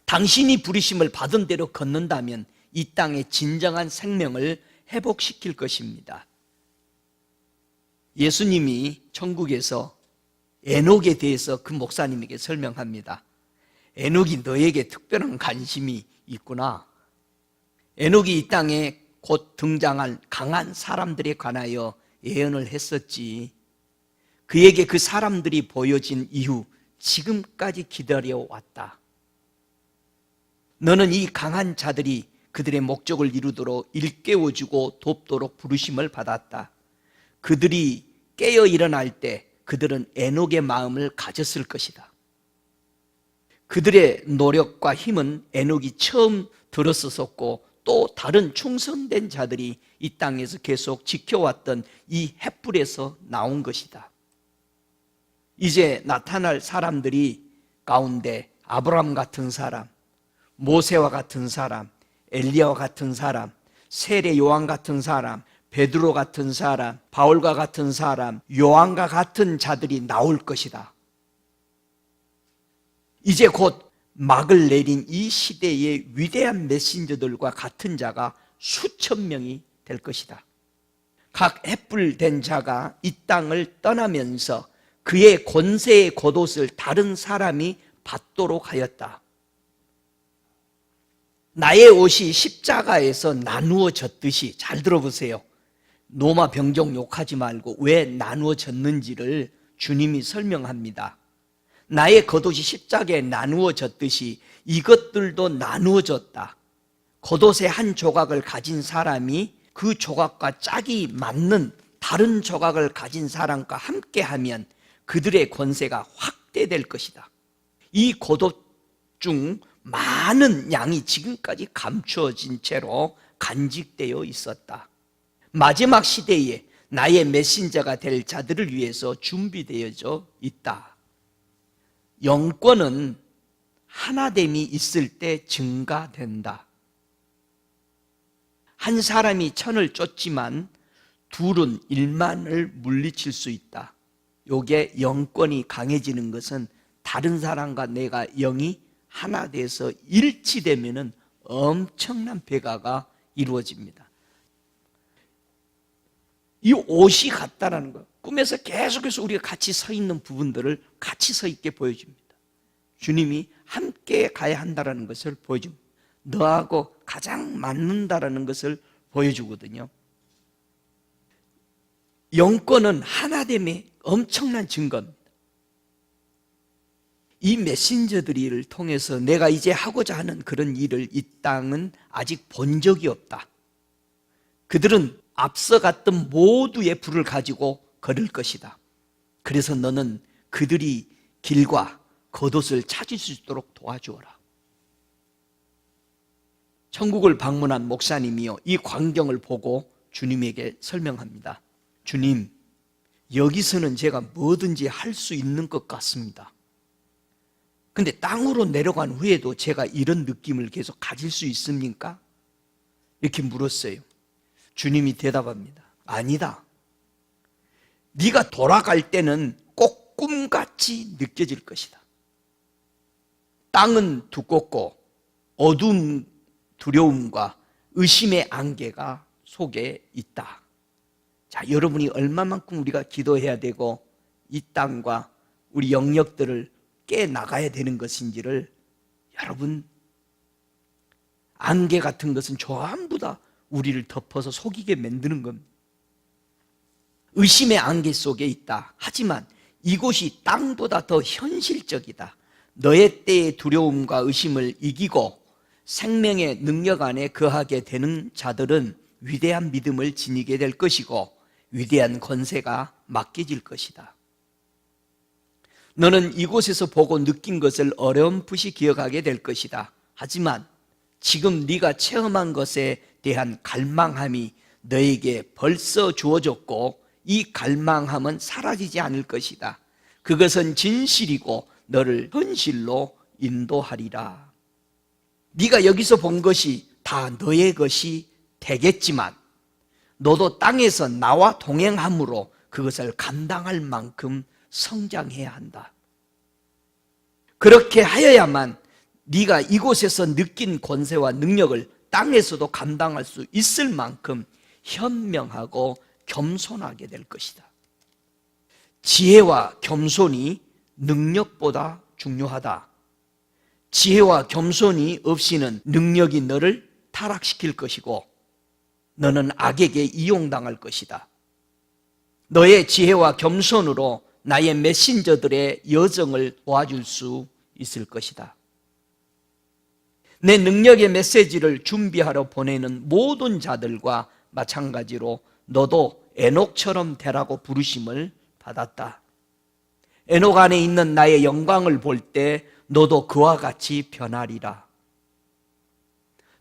S1: 당신이 부르심을 받은 대로 걷는다면 이 땅의 진정한 생명을 회복시킬 것입니다. 예수님이 천국에서 에녹에 대해서 그 목사님에게 설명합니다. 에녹이 너에게 특별한 관심이 있구나. 에녹이 이 땅에 곧 등장할 강한 사람들에 관하여 예언을 했었지. 그에게 그 사람들이 보여진 이후 지금까지 기다려왔다. 너는 이 강한 자들이 그들의 목적을 이루도록 일깨워주고 돕도록 부르심을 받았다. 그들이 깨어 일어날 때 그들은 에녹의 마음을 가졌을 것이다. 그들의 노력과 힘은 에녹이 처음 들었었고 또 다른 충성된 자들이 이 땅에서 계속 지켜왔던 이 횃불에서 나온 것이다. 이제 나타날 사람들이 가운데 아브라함 같은 사람, 모세와 같은 사람, 엘리야와 같은 사람, 세례 요한 같은 사람, 베드로 같은 사람, 바울과 같은 사람, 요한과 같은 자들이 나올 것이다. 이제 곧 막을 내린 이 시대의 위대한 메신저들과 같은 자가 수천 명이 될 것이다. 각 횃불된 자가 이 땅을 떠나면서 그의 권세의 겉옷을 다른 사람이 받도록 하였다. 나의 옷이 십자가에서 나누어졌듯이, 잘 들어보세요. 노마 병종 욕하지 말고 왜 나누어졌는지를 주님이 설명합니다. 나의 겉옷이 십자가에 나누어졌듯이 이것들도 나누어졌다. 겉옷의 한 조각을 가진 사람이 그 조각과 짝이 맞는 다른 조각을 가진 사람과 함께하면 그들의 권세가 확대될 것이다. 이 겉옷 중 많은 양이 지금까지 감추어진 채로 간직되어 있었다. 마지막 시대에 나의 메신저가 될 자들을 위해서 준비되어져 있다. 영권은 하나됨이 있을 때 증가된다. 한 사람이 천을 쫓지만 둘은 1만을 물리칠 수 있다. 요게 영권이 강해지는 것은 다른 사람과 내가 영이 하나 돼서 일치되면 엄청난 배가가 이루어집니다. 이 옷이 같다라는 거, 꿈에서 계속해서 우리가 같이 서 있는 부분들을 같이 서 있게 보여줍니다. 주님이 함께 가야 한다는 것을 보여줍니다. 너하고 가장 맞는다라는 것을 보여주거든요. 영권은 하나됨의 엄청난 증거입니다. 이 메신저들을 통해서 내가 이제 하고자 하는 그런 일을 이 땅은 아직 본 적이 없다. 그들은 앞서 갔던 모두의 불을 가지고 걸을 것이다. 그래서 너는 그들이 길과 겉옷을 찾을 수 있도록 도와주어라. 천국을 방문한 목사님이요, 이 광경을 보고 주님에게 설명합니다. 주님, 여기서는 제가 뭐든지 할 수 있는 것 같습니다. 근데 땅으로 내려간 후에도 제가 이런 느낌을 계속 가질 수 있습니까? 이렇게 물었어요. 주님이 대답합니다. 아니다. 네가 돌아갈 때는 꼭 꿈같이 느껴질 것이다. 땅은 두껍고 어두움, 두려움과 의심의 안개가 속에 있다. 자, 여러분이 얼마만큼 우리가 기도해야 되고 이 땅과 우리 영역들을 깨나가야 되는 것인지를, 여러분, 안개 같은 것은 전부 다 우리를 덮어서 속이게 만드는 겁니다. 의심의 안개 속에 있다. 하지만 이곳이 땅보다 더 현실적이다. 너의 때의 두려움과 의심을 이기고 생명의 능력 안에 거하게 되는 자들은 위대한 믿음을 지니게 될 것이고 위대한 권세가 맡겨질 것이다. 너는 이곳에서 보고 느낀 것을 어렴풋이 기억하게 될 것이다. 하지만 지금 네가 체험한 것에 대한 갈망함이 너에게 벌써 주어졌고 이 갈망함은 사라지지 않을 것이다. 그것은 진실이고 너를 현실로 인도하리라. 네가 여기서 본 것이 다 너의 것이 되겠지만 너도 땅에서 나와 동행함으로 그것을 감당할 만큼 성장해야 한다. 그렇게 하여야만 네가 이곳에서 느낀 권세와 능력을 땅에서도 감당할 수 있을 만큼 현명하고 겸손하게 될 것이다. 지혜와 겸손이 능력보다 중요하다. 지혜와 겸손이 없이는 능력이 너를 타락시킬 것이고 너는 악에게 이용당할 것이다. 너의 지혜와 겸손으로 나의 메신저들의 여정을 도와줄 수 있을 것이다. 내 능력의 메시지를 준비하러 보내는 모든 자들과 마찬가지로 너도 에녹처럼 되라고 부르심을 받았다. 에녹 안에 있는 나의 영광을 볼 때 너도 그와 같이 변하리라.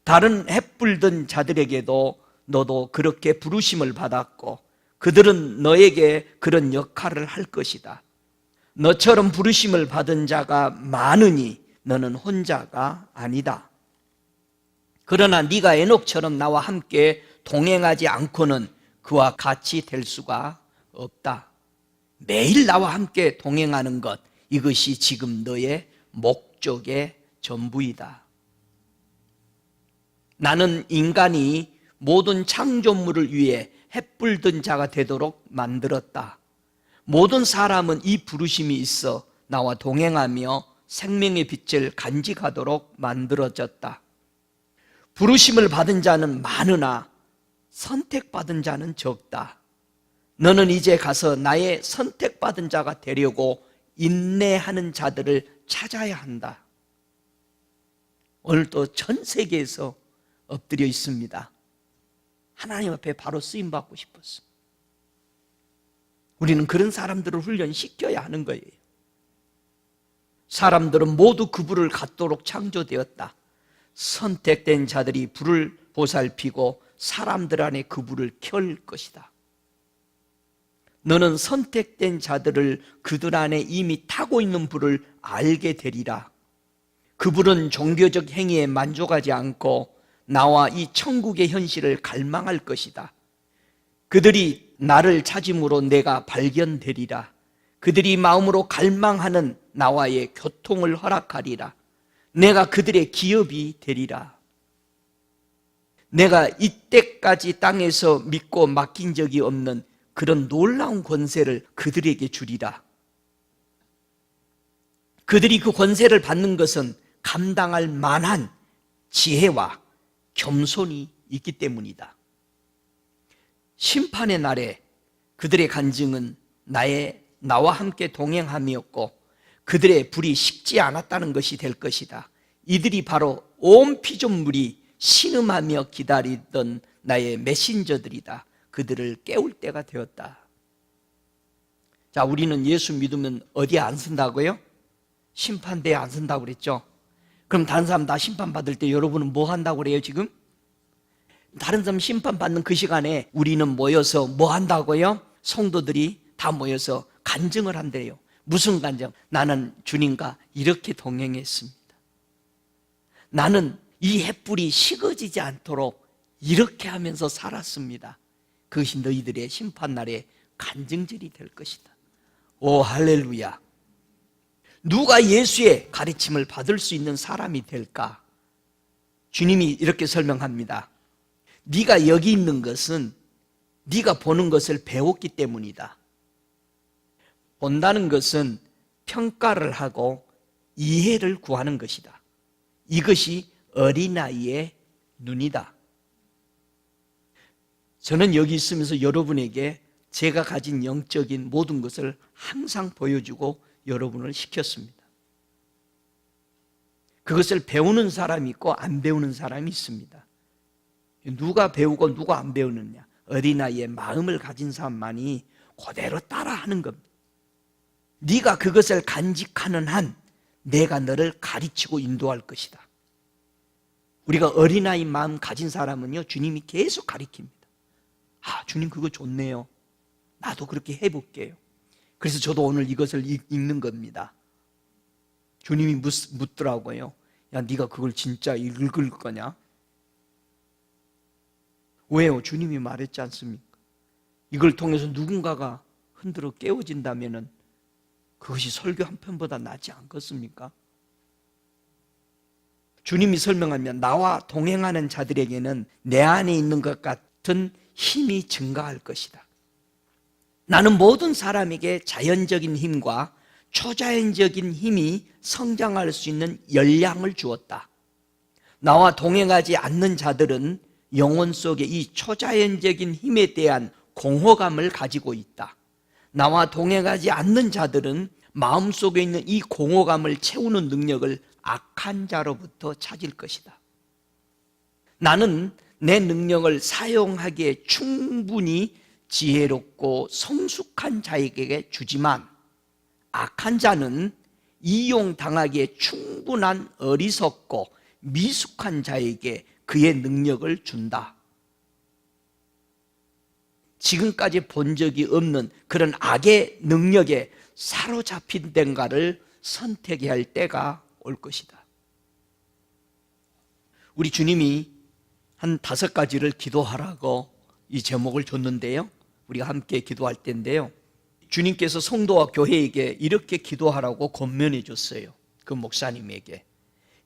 S1: 다른 햇불든 자들에게도 너도 그렇게 부르심을 받았고 그들은 너에게 그런 역할을 할 것이다. 너처럼 부르심을 받은 자가 많으니 너는 혼자가 아니다. 그러나 네가 에녹처럼 나와 함께 동행하지 않고는 그와 같이 될 수가 없다. 매일 나와 함께 동행하는 것, 이것이 지금 너의 목적의 전부이다. 나는 인간이 모든 창조물을 위해 햇불 든 자가 되도록 만들었다. 모든 사람은 이 부르심이 있어 나와 동행하며 생명의 빛을 간직하도록 만들어졌다. 부르심을 받은 자는 많으나 선택받은 자는 적다. 너는 이제 가서 나의 선택받은 자가 되려고 인내하는 자들을 찾아야 한다. 오늘도 전 세계에서 엎드려 있습니다. 하나님 앞에 바로 쓰임받고 싶었어. 우리는 그런 사람들을 훈련시켜야 하는 거예요. 사람들은 모두 그 불을 갖도록 창조되었다. 선택된 자들이 불을 보살피고 사람들 안에 그 불을 켤 것이다. 너는 선택된 자들을 그들 안에 이미 타고 있는 불을 알게 되리라. 그 불은 종교적 행위에 만족하지 않고 나와 이 천국의 현실을 갈망할 것이다. 그들이 나를 찾음으로 내가 발견되리라. 그들이 마음으로 갈망하는 나와의 교통을 허락하리라. 내가 그들의 기업이 되리라. 내가 이때까지 땅에서 믿고 맡긴 적이 없는 그런 놀라운 권세를 그들에게 주리라. 그들이 그 권세를 받는 것은 감당할 만한 지혜와 겸손이 있기 때문이다. 심판의 날에 그들의 간증은 나와 함께 동행함이었고 그들의 불이 식지 않았다는 것이 될 것이다. 이들이 바로 온 피조물이 신음하며 기다리던 나의 메신저들이다. 그들을 깨울 때가 되었다. 자, 우리는 예수 믿으면 어디에 안 쓴다고요? 심판대에 안 쓴다고 그랬죠? 그럼 다른 사람 다 심판받을 때 여러분은 뭐 한다고 그래요 지금? 다른 사람 심판받는 그 시간에 우리는 모여서 뭐 한다고요? 성도들이 다 모여서 간증을 한대요. 무슨 간증? 나는 주님과 이렇게 동행했습니다. 나는 이 햇불이 식어지지 않도록 이렇게 하면서 살았습니다. 그것이 너희들의 심판날의 간증절이 될 것이다. 오 할렐루야. 누가 예수의 가르침을 받을 수 있는 사람이 될까? 주님이 이렇게 설명합니다. 네가 여기 있는 것은 네가 보는 것을 배웠기 때문이다. 본다는 것은 평가를 하고 이해를 구하는 것이다. 이것이 어린아이의 눈이다. 저는 여기 있으면서 여러분에게 제가 가진 영적인 모든 것을 항상 보여주고 여러분을 시켰습니다. 그것을 배우는 사람이 있고 안 배우는 사람이 있습니다. 누가 배우고 누가 안 배우느냐? 어린아이의 마음을 가진 사람만이 그대로 따라하는 겁니다. 네가 그것을 간직하는 한 내가 너를 가르치고 인도할 것이다. 우리가 어린아이 마음 가진 사람은요, 주님이 계속 가르칩니다. 아, 주님 그거 좋네요. 나도 그렇게 해볼게요. 그래서 저도 오늘 이것을 읽는 겁니다. 주님이 묻더라고요. 야, 네가 그걸 진짜 읽을 거냐? 왜요? 주님이 말했지 않습니까? 이걸 통해서 누군가가 흔들어 깨워진다면 그것이 설교 한 편보다 낫지 않겠습니까? 주님이 설명하면 나와 동행하는 자들에게는 내 안에 있는 것 같은 힘이 증가할 것이다. 나는 모든 사람에게 자연적인 힘과 초자연적인 힘이 성장할 수 있는 열량을 주었다. 나와 동행하지 않는 자들은 영혼 속에 이 초자연적인 힘에 대한 공허감을 가지고 있다. 나와 동행하지 않는 자들은 마음속에 있는 이 공허감을 채우는 능력을 악한 자로부터 찾을 것이다. 나는 내 능력을 사용하기에 충분히 지혜롭고 성숙한 자에게 주지만 악한 자는 이용당하기에 충분한 어리석고 미숙한 자에게 그의 능력을 준다. 지금까지 본 적이 없는 그런 악의 능력에 사로잡힌 덴가를 선택해야 할 때가 올 것이다. 우리 주님이 한 5가지를 기도하라고 이 제목을 줬는데요, 우리가 함께 기도할 때인데요, 주님께서 성도와 교회에게 이렇게 기도하라고 권면해 줬어요. 그 목사님에게.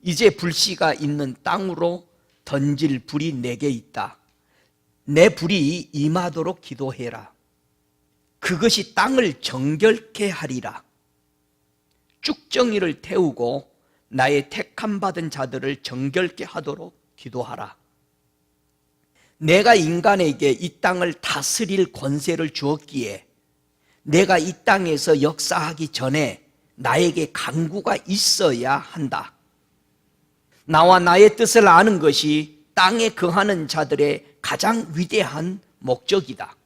S1: 이제 불씨가 있는 땅으로 던질 불이 내게 있다. 내 불이 임하도록 기도해라. 그것이 땅을 정결케 하리라. 쭉정이를 태우고 나의 택함 받은 자들을 정결케 하도록 기도하라. 내가 인간에게 이 땅을 다스릴 권세를 주었기에 내가 이 땅에서 역사하기 전에 나에게 간구가 있어야 한다. 나와 나의 뜻을 아는 것이 땅에 거하는 자들의 가장 위대한 목적이다.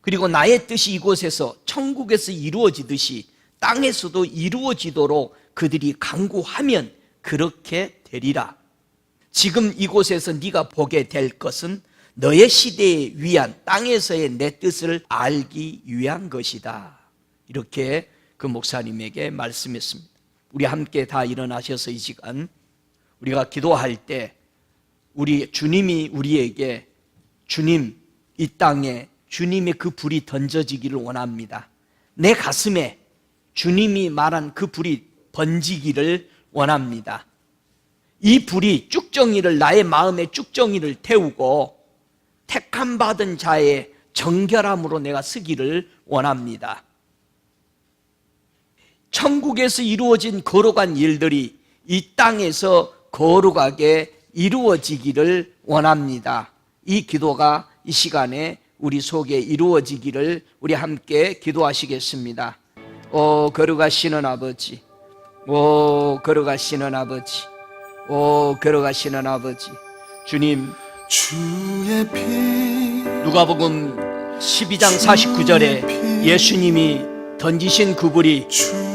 S1: 그리고 나의 뜻이 이곳에서 천국에서 이루어지듯이 땅에서도 이루어지도록 그들이 간구하면 그렇게 되리라. 지금 이곳에서 네가 보게 될 것은 너의 시대에 위한 땅에서의 내 뜻을 알기 위한 것이다. 이렇게 그 목사님에게 말씀했습니다. 우리 함께 다 일어나셔서 이 시간 우리가 기도할 때 우리 주님이 우리에게 주님, 이 땅에 주님의 그 불이 던져지기를 원합니다. 내 가슴에 주님이 말한 그 불이 번지기를 원합니다. 이 불이 쭉정이를, 나의 마음에 쭉정이를 태우고 택함 받은 자의 정결함으로 내가 쓰기를 원합니다. 천국에서 이루어진 거룩한 일들이 이 땅에서 거룩하게 이루어지기를 원합니다. 이 기도가 이 시간에 우리 속에 이루어지기를 우리 함께 기도하시겠습니다. 오 거룩하시는 아버지, 오 거룩하시는 아버지, 오 거룩하시는 아버지, 주님, 누가복음 12장 49절에 예수님이 던지신 그 불이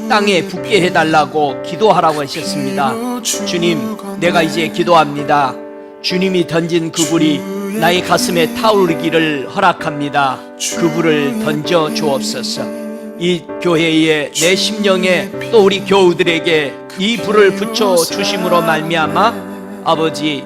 S1: 땅에 붙게 해달라고 기도하라고 하셨습니다. 주님, 내가 이제 기도합니다. 주님이 던진 그 불이 나의 가슴에 타오르기를 허락합니다. 그 불을 던져 주옵소서. 이 교회에, 내 심령에, 또 우리 교우들에게 이 불을 붙여 주심으로 말미암아 아버지,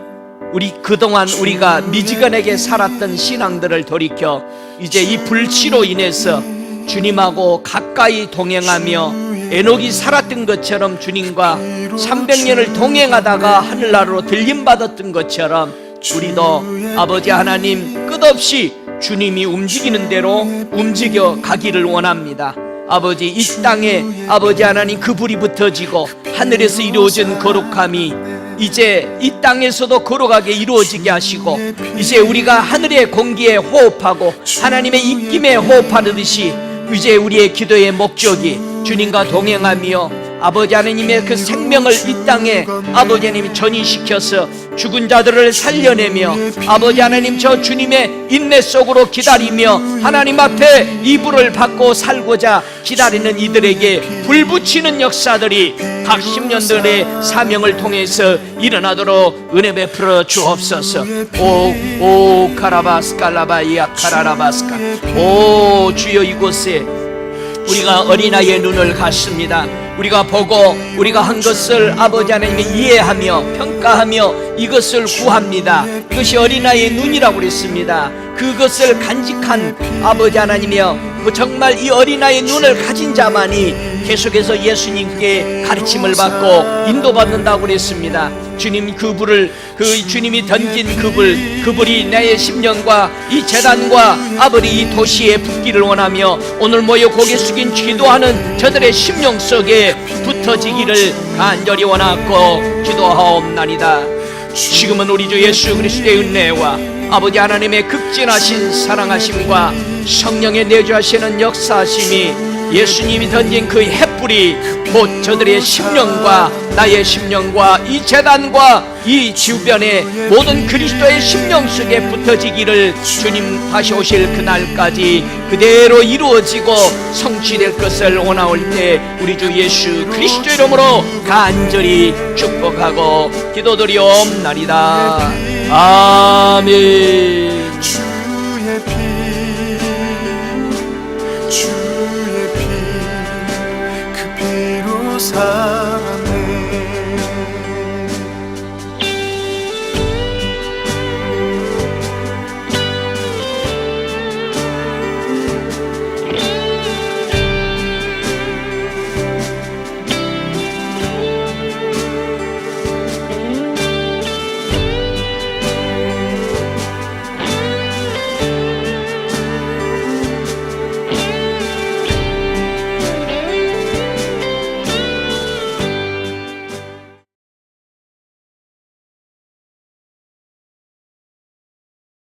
S1: 우리 그동안 우리가 미지근하게 살았던 신앙들을 돌이켜 이제 이 불씨로 인해서 주님하고 가까이 동행하며 에녹이 살았던 것처럼 주님과 300년을 동행하다가 하늘나라로 들림받았던 것처럼 우리도 아버지 하나님 끝없이 주님이 움직이는 대로 움직여 가기를 원합니다. 아버지, 이 땅에 아버지 하나님 그 불이 붙어지고 하늘에서 이루어진 거룩함이 이제 이 땅에서도 거룩하게 이루어지게 하시고, 이제 우리가 하늘의 공기에 호흡하고 하나님의 입김에 호흡하듯이 이제 우리의 기도의 목적이 주님과 동행하며 아버지 하나님의 그 생명을 이 땅에 아버지 하나님이 전이시켜서 죽은 자들을 살려내며 아버지 하나님 저 주님의 인내 속으로 기다리며 하나님 앞에 이 불을 받고 살고자 기다리는 이들에게 불 붙이는 역사들이 각 10년들의 사명을 통해서 일어나도록 은혜 베풀어 주옵소서. 오 카라바스칼라바이야 카라라바스카. 오 주여, 이곳에 우리가 어린아이의 눈을 갖습니다. 우리가 보고 우리가 한 것을 아버지 하나님이 이해하며 평가하며 이것을 구합니다. 그것이 어린아이의 눈이라고 그랬습니다. 그것을 간직한 아버지 하나님이여, 정말 이 어린아이의 눈을 가진 자만이 계속해서 예수님께 가르침을 받고 인도받는다고 그랬습니다. 주님, 그 불을, 그 주님이 던진 그 불이 나의 심령과 이 재단과 아버지 이 도시에 붙기를 원하며 오늘 모여 고개 숙인 기도하는 저들의 심령 속에 붙어지기를 간절히 원하고 기도하옵나이다. 지금은 우리 주 예수 그리스도의 은혜와 아버지 하나님의 극진하신 사랑하심과 성령의 내주하시는 역사하심이 예수님이 던진 그 햇불이 곧 저들의 심령과 나의 심령과 이 재단과 이 주변의 모든 그리스도의 심령 속에 붙어지기를 주님 다시 오실 그날까지 그대로 이루어지고 성취될 것을 원하올 때 우리 주 예수 그리스도 이름으로 간절히 축복하고 기도드리옵나이다. 아멘.
S2: 주의 피, 그 피로 사